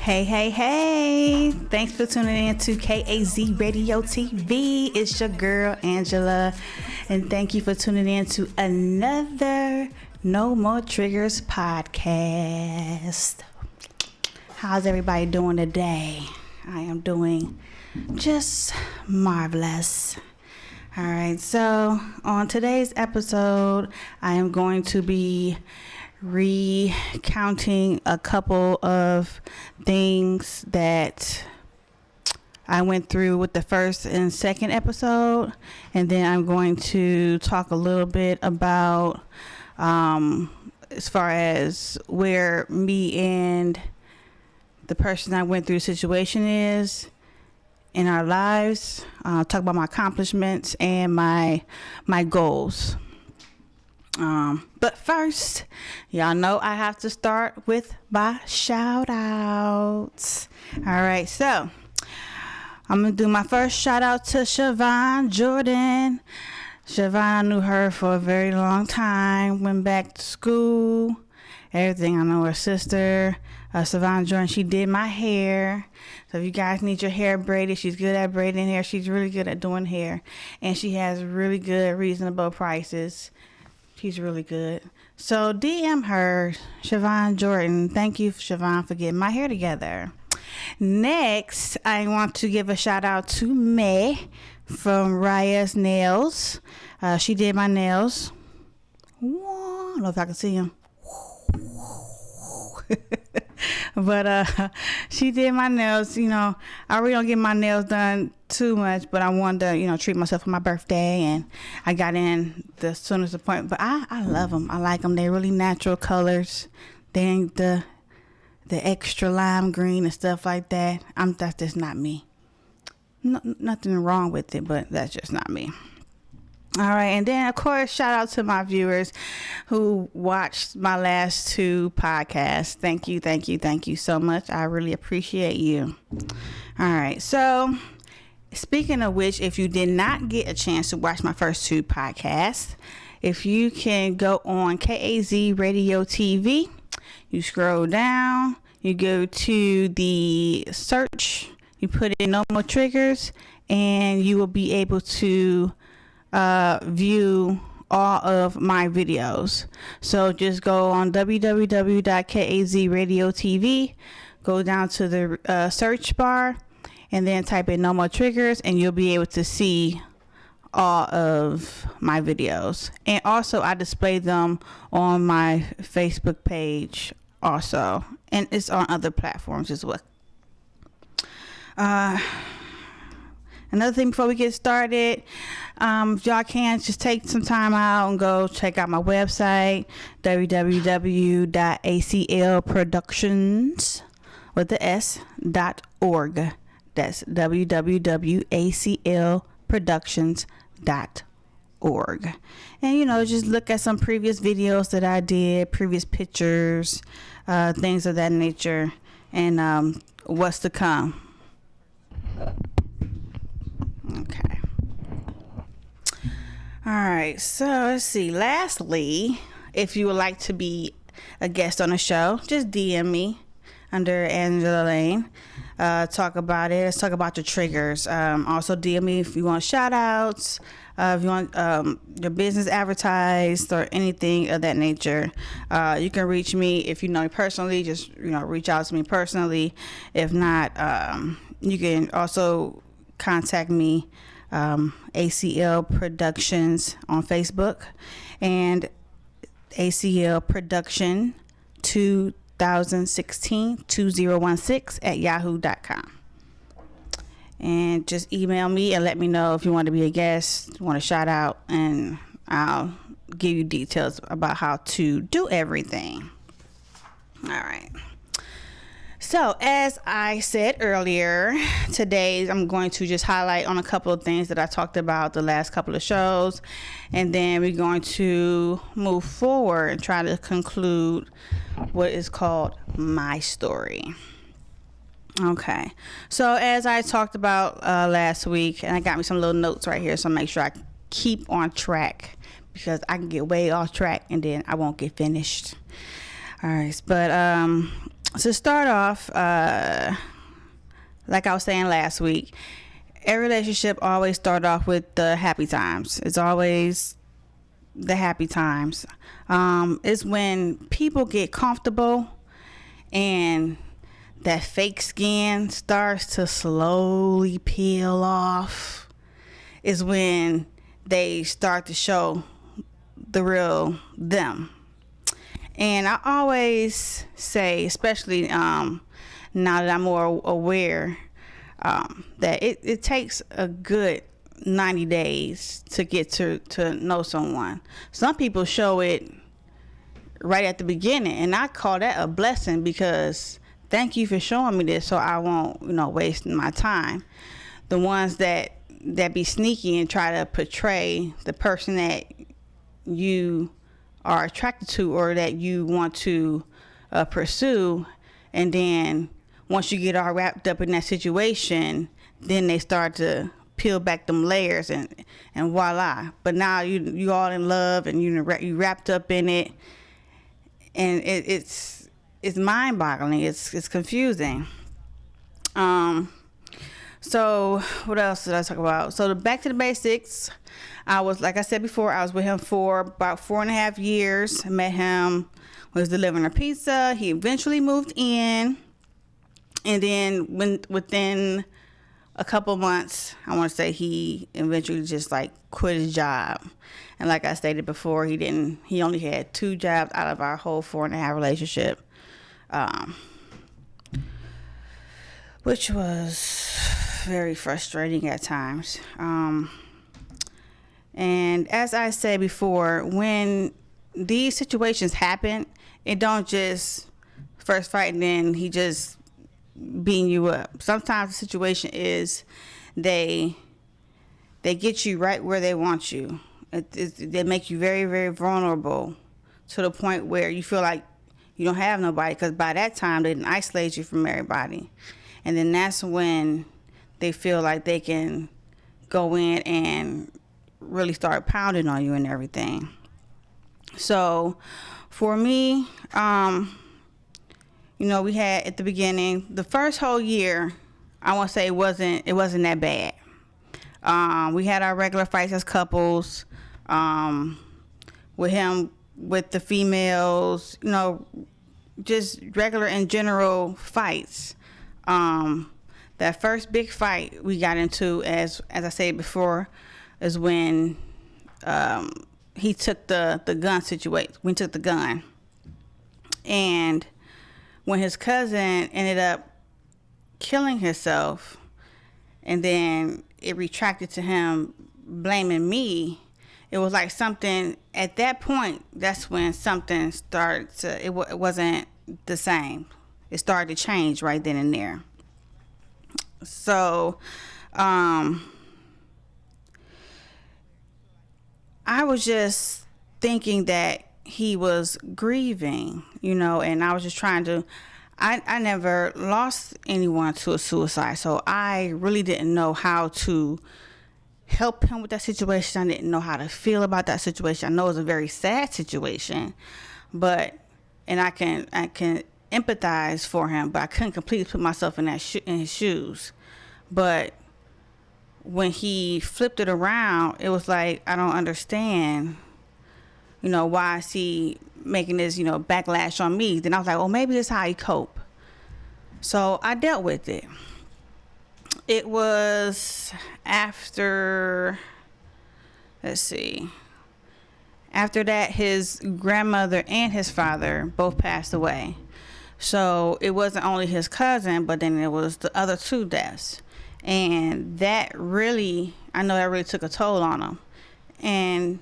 Hey, hey, hey. Thanks for tuning in to KAZ Radio TV. It's your girl, Angela. And thank you for tuning in to another No More Triggers podcast. How's everybody doing today? I am doing just marvelous. All right, so on today's episode, I am going to be recounting a couple of things that I went through with the first and second episode, and then I'm going to talk a little bit about as far as where me and the person I went through the situation is in our lives. Talk about my accomplishments and my goals. But first, y'all know I have to start with my shout outs. All right, so I'm gonna do my first shout out to Siobhan Jordan. Siobhan, I knew her for a very long time, went back to school, everything. I know her sister, Siobhan Jordan, she did my hair. So if you guys need your hair braided, she's good at braiding hair. She's really good at doing hair, and she has really good, reasonable prices. She's really good. So DM her, Siobhan Jordan. Thank you, Siobhan, for getting my hair together. Next, I want to give a shout out to May from Raya's Nails. She did my nails. I don't know if I can see them. But she did my nails. You know, I really don't get my nails done too much, but I wanted to, treat myself for my birthday, and I got in the soonest appointment. But I love them. I like them. They're really natural colors. They ain't the extra lime green and stuff like that. That's just not me. Nothing wrong with it, but that's just not me. All right, and then of course, shout out to my viewers who watched my last two podcasts. Thank you so much. I really appreciate you. All right, so speaking of which, if you did not get a chance to watch my first two podcasts, if you can go on KAZ Radio TV, you scroll down, you go to the search, you put in No More Triggers, and you will be able to view all of my videos. So just go on www.kazradiotv, go down to the search bar, and then type in No More Triggers, and you'll be able to see all of my videos. And also I display them on my Facebook page also, and it's on other platforms as well. Another thing before we get started, if y'all can just take some time out and go check out my website, www.aclproductions.org. That's www.aclproductions.org. And, just look at some previous videos that I did, previous pictures, things of that nature, and what's to come. Okay. All right. So let's see. Lastly, if you would like to be a guest on the show, just DM me under Angela Lane. Talk about it. Let's talk about your triggers. Also DM me if you want shout outs, if you want your business advertised or anything of that nature. You can reach me if you know me personally. Just reach out to me personally. If not, you can also contact me, ACL Productions on Facebook, and ACL Production 2016 2016 at yahoo.com. And just email me and let me know if you want to be a guest, want a shout out, and I'll give you details about how to do everything. All right. So, as I said earlier, today I'm going to just highlight on a couple of things that I talked about the last couple of shows, and then we're going to move forward and try to conclude what is called my story. Okay, so as I talked about last week, and I got me some little notes right here, so make sure I keep on track, because I can get way off track and then I won't get finished. All right, but To start off, like I was saying last week, every relationship always start off with the happy times. It's always the happy times. It's when people get comfortable and that fake skin starts to slowly peel off. Is when they start to show the real them. And I always say, especially now that I'm more aware, that it takes a good 90 days to get to know someone. Some people show it right at the beginning, and I call that a blessing, because thank you for showing me this so I won't, waste my time. The ones that be sneaky and try to portray the person that you are attracted to or that you want to pursue, and then once you get all wrapped up in that situation, then they start to peel back them layers, and voila. But now you all in love, and you wrapped up in it, and it's mind-boggling. It's confusing. So what else did I talk about? So back to the basics. I was, like I said before, I was with him for about 4.5 years. I met him, was delivering a pizza. He eventually moved in, and then within a couple months, I want to say, he eventually just quit his job. And like I stated before, he only had 2 jobs out of our whole 4.5 relationship, which was very frustrating at times. And as I said before, when these situations happen, it don't just first fight and then he just beating you up. Sometimes the situation is they get you right where they want you. They make you very, very vulnerable to the point where you feel like you don't have nobody, because by that time they didn't isolate you from everybody. And then that's when they feel like they can go in and really start pounding on you and everything. So for me, we had at the beginning, the first whole year, I want to say it wasn't that bad. We had our regular fights as couples, with him, with the females, just regular and general fights. That first big fight we got into, as I said before, is when he took the gun situation. We took the gun, and when his cousin ended up killing himself, and then it retracted to him blaming me, it was like something at that point. That's when something started to. It wasn't the same. It started to change right then and there. So, I was just thinking that he was grieving, and I was just trying to, I never lost anyone to a suicide, so I really didn't know how to help him with that situation. I didn't know how to feel about that situation. I know it's a very sad situation, and I can empathize for him, but I couldn't completely put myself in in his shoes. But when he flipped it around, it was like, I don't understand, why is he making this, backlash on me? Then I was like, oh, maybe this is how he cope. So I dealt with it. It was after that, his grandmother and his father both passed away. So it wasn't only his cousin, but then it was the other 2 deaths. And I know that really took a toll on him. And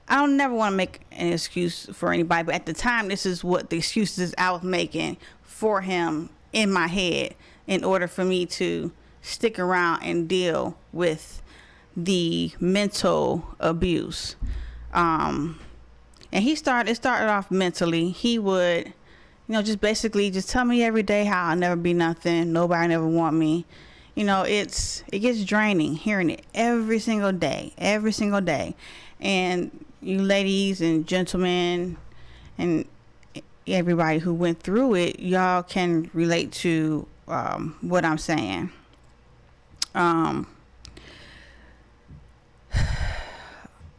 I don't never want to make an excuse for anybody, but at the time, this is what the excuses I was making for him in my head in order for me to stick around and deal with the mental abuse. And it started off mentally. He would, just basically just tell me every day how I'll never be nothing, nobody never want me. It gets draining hearing it every single day. And you ladies and gentlemen, and everybody who went through it, y'all can relate to what I'm saying.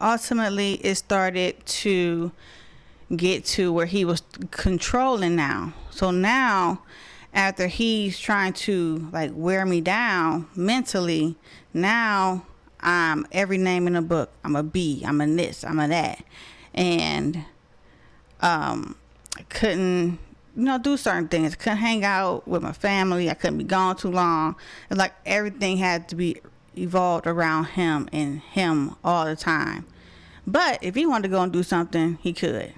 Ultimately, it started to get to where he was controlling now. So now, after he's trying to like wear me down mentally, now I'm every name in the book. I'm a B, I'm a this, I'm a that. And I couldn't, do certain things. Couldn't hang out with my family. I couldn't be gone too long. It's like everything had to be evolved around him and him all the time. But if he wanted to go and do something, he could.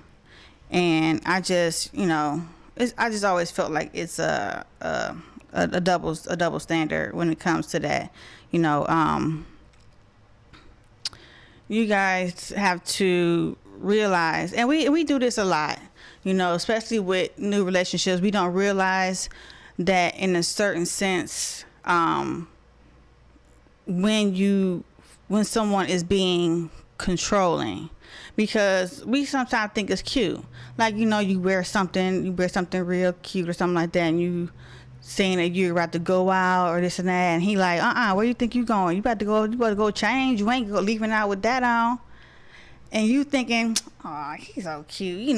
And I just, I just always felt like it's a double standard when it comes to that. You guys have to realize, and we do this a lot, especially with new relationships. We don't realize that in a certain sense, when someone is being controlling, because we sometimes think it's cute, like you wear something real cute or something like that, and you saying that you're about to go out or this and that, and he like, where you think you going? You about to go change. You ain't leaving out with that on. And you thinking, oh, he's so cute.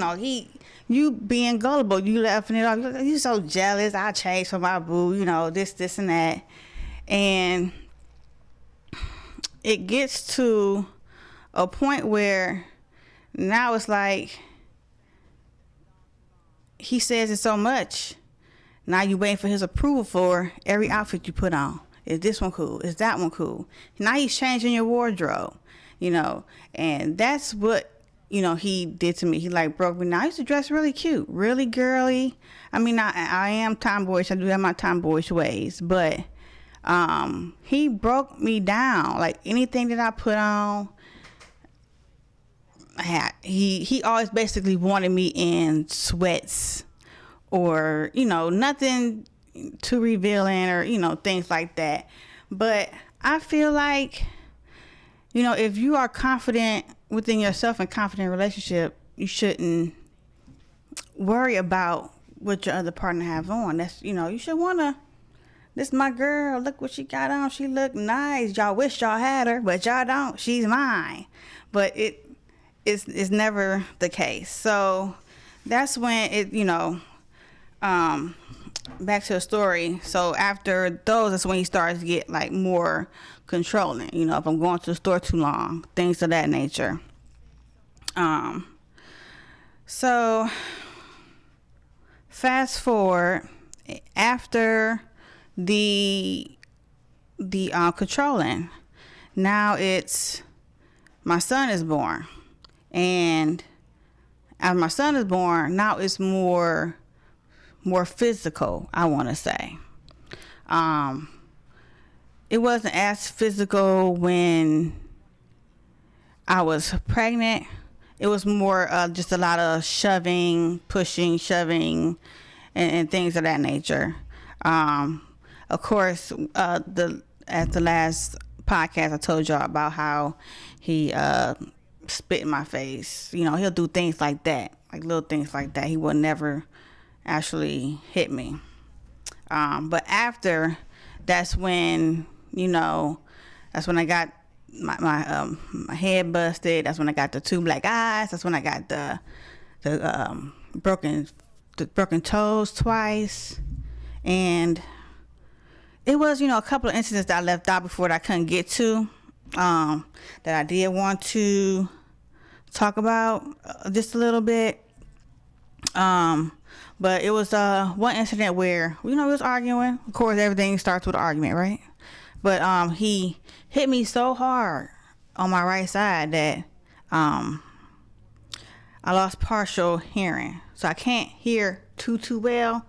You being gullible. You laughing it off. You so jealous. I changed for my boo. This and that. And it gets to a point where now it's like he says it so much. Now you waiting for his approval for every outfit you put on. Is this one cool? Is that one cool? Now he's changing your wardrobe, and that's what, he did to me. He like broke me down. I used to dress really cute, really girly. I mean, I am tomboyish. I do have my tomboyish ways, but he broke me down. Like anything that I put on, he always basically wanted me in sweats or, nothing too revealing or, things like that. But I feel like, if you are confident within yourself and confident in a relationship, you shouldn't worry about what your other partner have on. That's, you should want to, this my girl, look what she got on. She look nice. Y'all wish y'all had her, but y'all don't. She's mine. But it's never the case. So that's when it, back to the story. So after those, that's when he starts to get like more controlling. If I'm going to the store too long, things of that nature. So fast forward after the controlling. Now it's my son is born, and as my son is born, now it's more physical, I want to say. It wasn't as physical when I was pregnant. It was more just a lot of shoving, pushing, shoving, and things of that nature. Of course, at the last podcast, I told y'all about how he spit in my face. He'll do things like that, like little things like that. He will never actually hit me. But after, that's when I got my head busted. That's when I got the 2 black eyes. That's when I got the broken toes twice. And it was, a couple of incidents that I left out before that I couldn't get to, that I did want to talk about just a little bit. But it was one incident where, we was arguing. Of course, everything starts with an argument, right? But he hit me so hard on my right side that I lost partial hearing. So I can't hear too well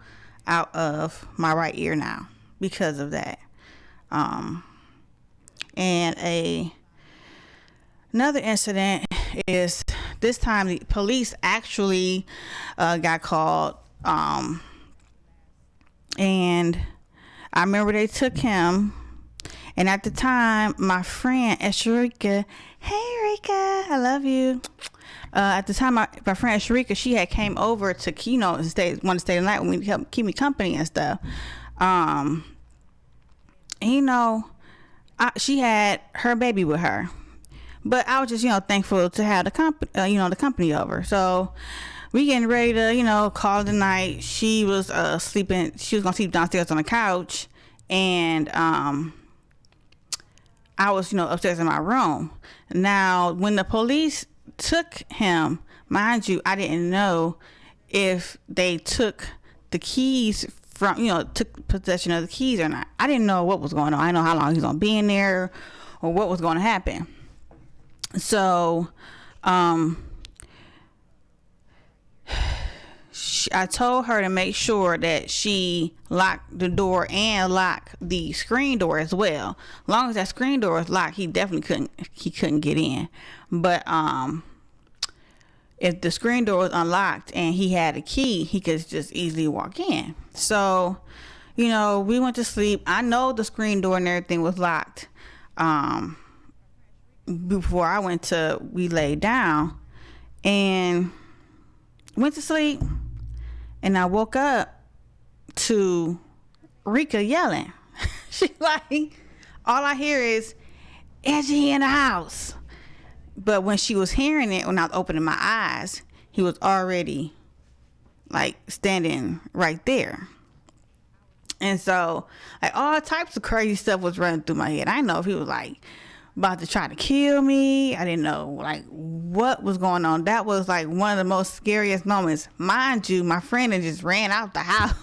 out of my right ear now because of that. And another incident is, this time the police actually got called, and I remember they took him, and at the time my friend Esharika, hey Rika, I love you, At the time, my friend Sharika, she had came over to Keno and wanted to stay the night when we helped keep me company and stuff. And, she had her baby with her, but I was just, thankful to have the company over. So we getting ready to, call it the night. She was sleeping. She was gonna sleep downstairs on the couch, and I was, upstairs in my room. Now, when the police took him, mind you, I didn't know if they took the keys from, took possession of the keys or not. I didn't know what was going on. I didn't know how long he was gonna be in there or what was going to happen. So, I told her to make sure that she locked the door and lock the screen door as well. As long as that screen door was locked, he definitely couldn't get in. But if the screen door was unlocked and he had a key, he could just easily walk in. So, we went to sleep. I know the screen door and everything was locked. Before we laid down and went to sleep, and I woke up to Rika yelling. She like, all I hear is, Angie in the house. But when she was hearing it, when I was opening my eyes, he was already like standing right there. And so like all types of crazy stuff was running through my head. I didn't know if he was like about to try to kill me. I didn't know like what was going on. That was like one of the most scariest moments. Mind you, my friend had just ran out the house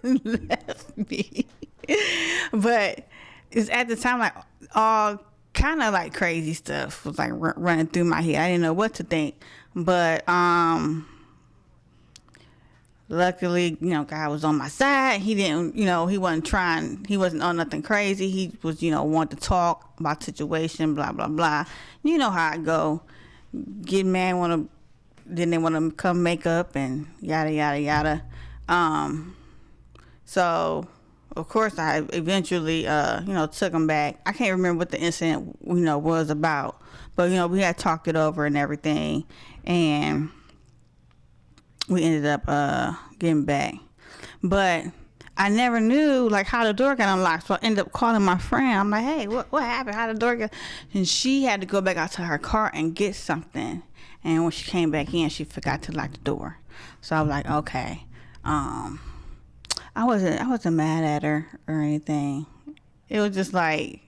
and left me. But it's at the time like all kind of like crazy stuff was like running through my head. I didn't know what to think. But luckily, God was on my side. He didn't, he wasn't on nothing crazy. He was, wanted to talk about the situation, blah, blah, blah. You know how I go. Get mad, then they want to come make up and yada, yada, yada. So, of course, I eventually, took him back. I can't remember what the incident, was about. But, we had talked it over and everything. And we ended up getting back. But I never knew like how the door got unlocked, so I ended up calling my friend. I'm like, hey, what happened? How the door got? And she had to go back out to her car and get something. And when she came back in, she forgot to lock the door. So I was like, okay. I wasn't mad at her or anything. It was just like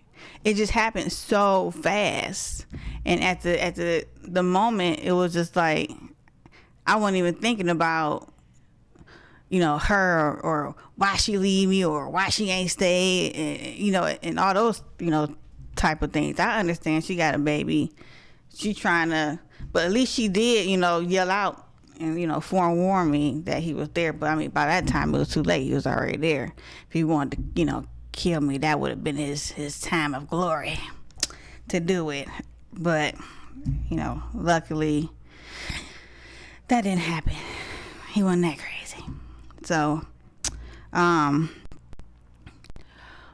it just happened so fast. And at the moment, it was just like I wasn't even thinking about, her or why she leave me or why she ain't stay, and all those, type of things. I understand she got a baby. She trying to, but at least she did, yell out and, forewarn me that he was there. But I mean, by that time it was too late. He was already there. If he wanted to, kill me, that would have been his time of glory to do it. But, luckily that didn't happen. He wasn't that crazy. So,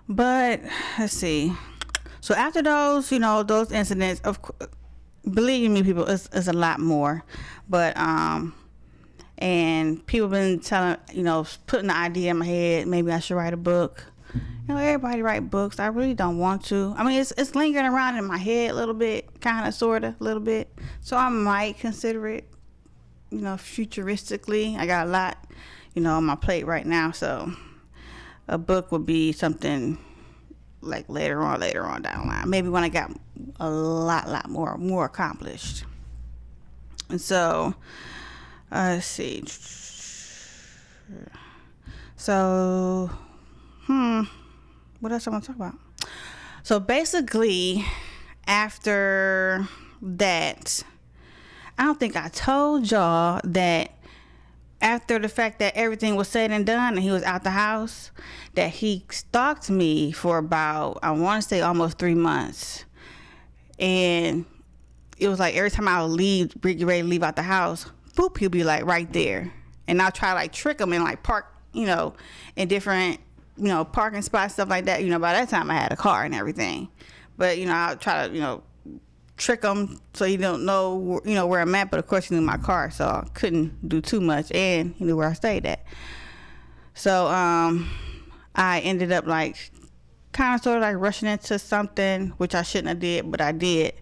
but let's see. So after those, those incidents, believe me, people, it's a lot more. But, and people been telling, putting the idea in my head, maybe I should write a book. Everybody write books. I really don't want to. I mean, it's lingering around in my head a little bit, kind of, sort of, a little bit. So I might consider it, futuristically. I got a lot, on my plate right now. So a book would be something like later on down the line. Maybe when I got a lot more accomplished. And so, let's see. So, what else I want to talk about? So basically, after that, I don't think I told y'all that after the fact that everything was said and done and he was out the house, that he stalked me for about, I want to say almost 3 months. And it was like every time I would get ready to leave out the house, boop, he'll be like right there. And I'll try to like trick him and like park, in different, parking spots, stuff like that. By that time I had a car and everything. But, I'll try to, trick him so he don't know, where I'm at. But of course, he knew my car, so I couldn't do too much, and he knew where I stayed at. So I ended up like kind of sort of like rushing into something, which I shouldn't have did, but I did,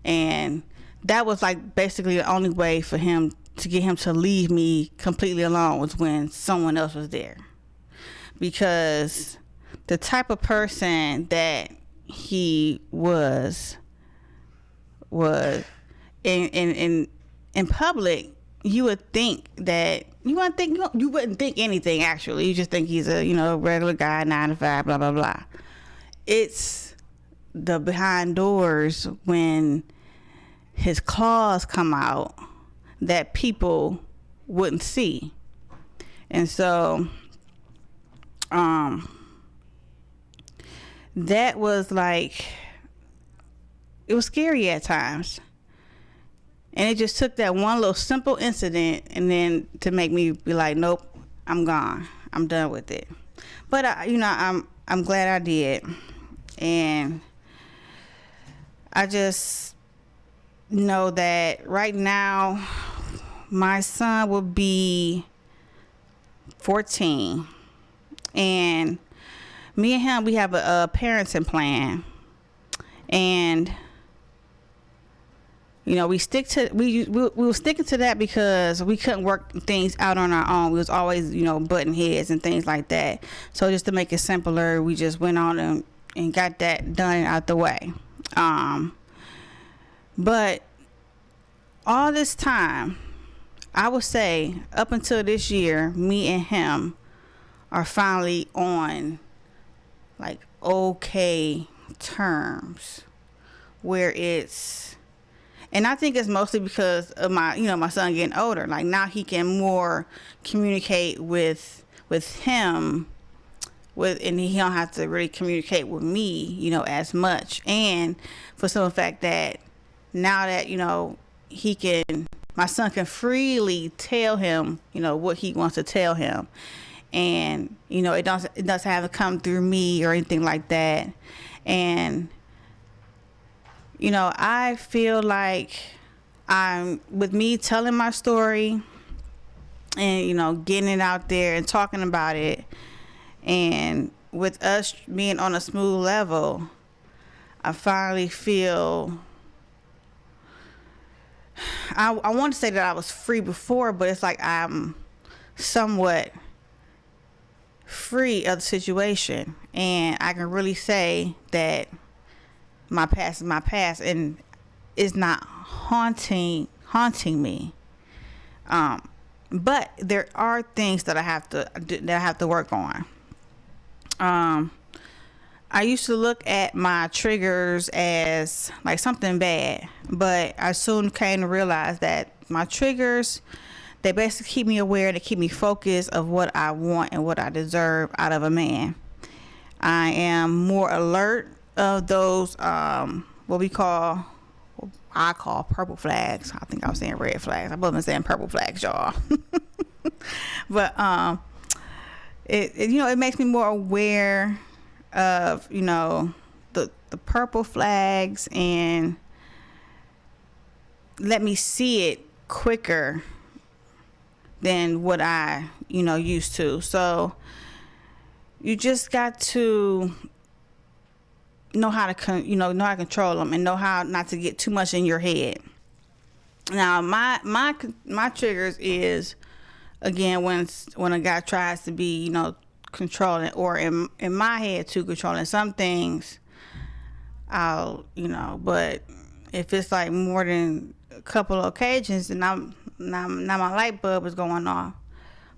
and that was like basically the only way for him to get him to leave me completely alone was when someone else was there, because the type of person that he was in public, you wouldn't think anything. Actually, you just think he's a regular guy, 9 to 5, blah blah blah. It's the behind doors when his claws come out that people wouldn't see. And so that was like, it was scary at times, and it just took that one little simple incident and then to make me be like, nope, I'm gone, I'm done with it. But I'm glad I did, and I just know that right now my son will be 14, and me and him, we have a parenting plan, and we were sticking to that because we couldn't work things out on our own. We was always butting heads and things like that. So just to make it simpler, we just went on and got that done out the way. But all this time, I would say up until this year, me and him are finally on like okay terms, where it's, and I think it's mostly because of my son getting older. Like now he can more communicate with him, and he don't have to really communicate with me, as much. And for some fact that now that my son can freely tell him, what he wants to tell him, and it doesn't have to come through me or anything like that. And I feel like with me telling my story and getting it out there and talking about it, and with us being on a smooth level, I finally feel, I want to say that I was free before, but it's like I'm somewhat free of the situation, and I can really say that my past is my past, and it's not haunting me. But there are things that I have to work on. I used to look at my triggers as like something bad, but I soon came to realize that my triggers, they basically keep me aware, they keep me focused of what I want and what I deserve out of a man. I am more alert of those I call purple flags. I think I was saying red flags. I wasn't saying purple flags, y'all. But it makes me more aware of the purple flags, and let me see it quicker than what I used to. So you just got to know how to control them, and know how not to get too much in your head. Now my triggers is, again, when a guy tries to be controlling, or in my head too, controlling some things, I'll but if it's like more than a couple of occasions, then now my light bulb is going off.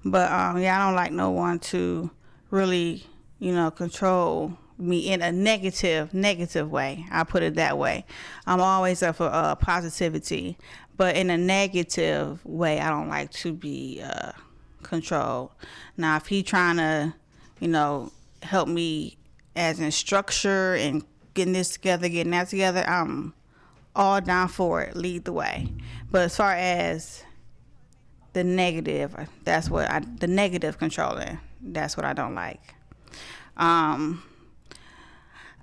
But I don't like no one to really control me in a negative way. I put it that way. I'm always up for positivity, but in a negative way, I don't like to be controlled. Now, if he trying to, help me as in structure and getting this together, getting that together, I'm all down for it. Lead the way. But as far as the negative, the negative controlling, that's what I don't like.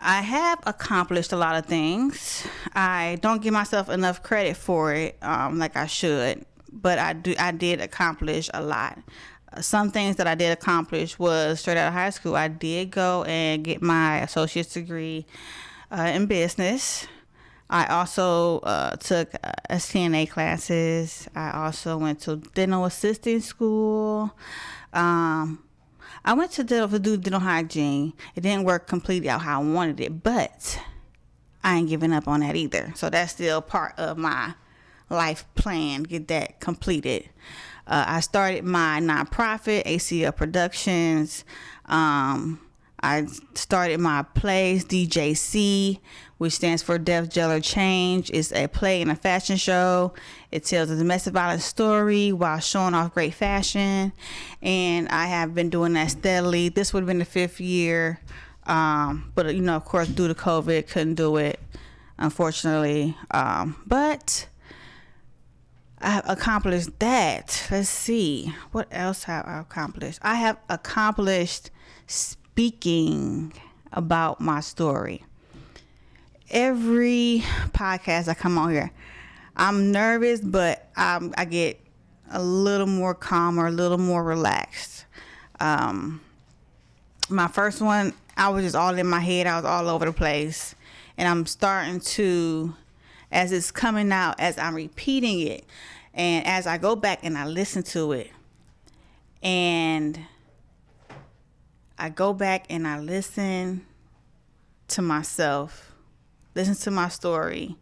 I have accomplished a lot of things. I don't give myself enough credit for it, like I should, but I did accomplish a lot. Some things that I did accomplish was straight out of high school. I did go and get my associate's degree in business. I also took CNA classes. I also went to dental assisting school. I went to do dental hygiene. It didn't work completely out how I wanted it, but I ain't giving up on that either. So that's still part of my life plan, get that completed. I started my nonprofit, ACL Productions. I started my plays, DJC, which stands for Deaf Jeller Change. It's a play and a fashion show. It tells a domestic violence story while showing off great fashion. And I have been doing that steadily. This would have been the 5th year. But, of course, due to COVID, couldn't do it, unfortunately. But I have accomplished that. Let's see. What else have I accomplished? I have accomplished speaking about my story. Every podcast I come on here, I'm nervous, but I get a little more calmer, a little more relaxed. My first one, I was just all in my head. I was all over the place. And I'm starting to, as it's coming out, as I'm repeating it, and as I go back and I listen to it, and I go back and I listen to myself, listen to my story,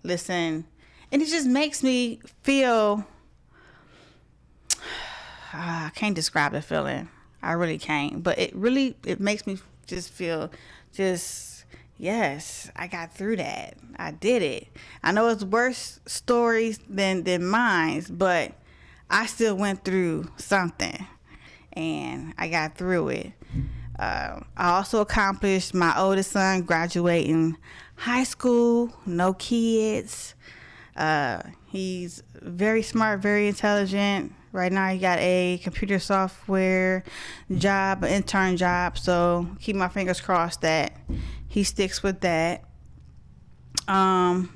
listen, and it just makes me feel, I can't describe the feeling. I really can't, but it makes me just feel yes, I got through that. I did it. I know it's worse stories than mine, but I still went through something and I got through it. I also accomplished my oldest son graduating high school, no kids. He's very smart, very intelligent. Right now he got a computer software job, an intern job, so keep my fingers crossed that he sticks with that. I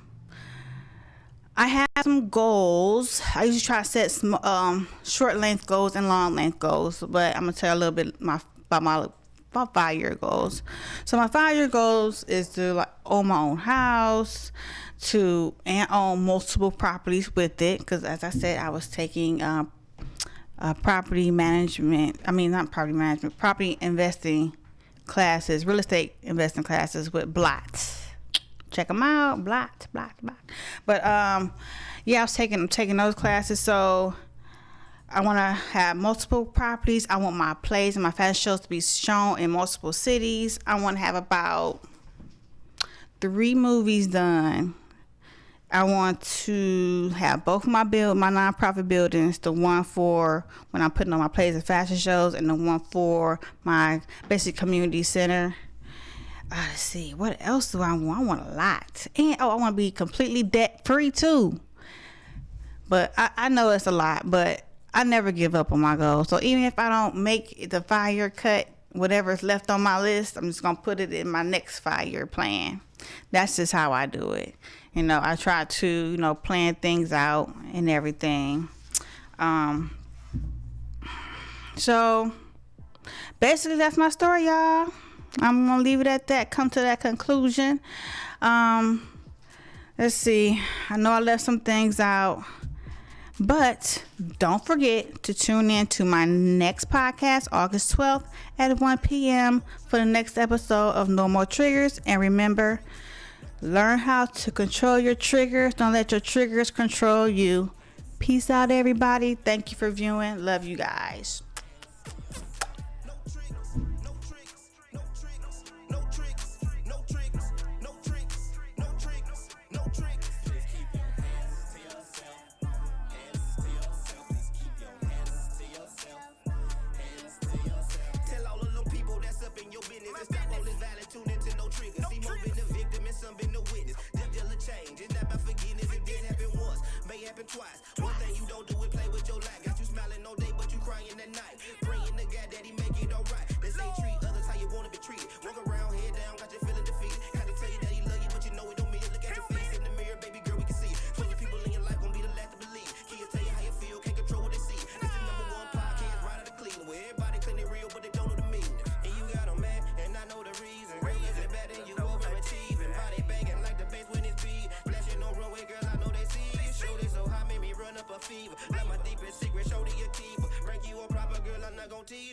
have some goals. I usually try to set some short length goals and long length goals, but I'm gonna tell you a little bit about 5-year goals. So my 5-year goals is to own my own house, and own multiple properties with it, because as I said, I was taking property investing classes, real estate investing classes with Blotz. Check them out, Blotz. But I was taking those classes. So I want to have multiple properties. I want my plays and my fashion shows to be shown in multiple cities. I want to have about 3 movies done. I want to have both my nonprofit buildings, the one for when I'm putting on my plays and fashion shows, and the one for my basic community center. Let's see, what else do I want? I want a lot. And I want to be completely debt free too. But I know it's a lot, but I never give up on my goals. So even if I don't make the 5-year cut, whatever's left on my list, I'm just going to put it in my next 5-year plan. That's just how I do it. I try to, plan things out and everything. So basically that's my story, y'all. I'm going to leave it at that, come to that conclusion. Let's see. I know I left some things out, but don't forget to tune in to my next podcast, August 12th at 1 p.m. for the next episode of No More Triggers. And remember, learn how to control your triggers. Don't let your triggers control you. Peace out, everybody. Thank you for viewing. Love you guys. Twice. One thing you don't do is play with your life. Got you smiling all day, but you crying at night. Praying to God that he make it alright. They say treat others how you you wanna be treated. Walk around, head down, got you feeling defeated. Gotta tell you that he love you, but you know it don't mean it. Look at your face in the mirror, baby girl, we can see it. So many people in your life gon' be the last to believe. Kids tell you how you feel, can't control what they see. This the #1 podcast right out of Cleveland, where everybody claim they real, but they don't know the meaning. And you got 'em mad, and I know the reason. Real is bad and you overachieving. Body banging like the bass when it's beat. Flashing on runway, girl, I know they see you. Show this so high, made me run up a fever. Like my deepest secret, show to your keeper. Break you a proper girl, I'm not gon' tease you.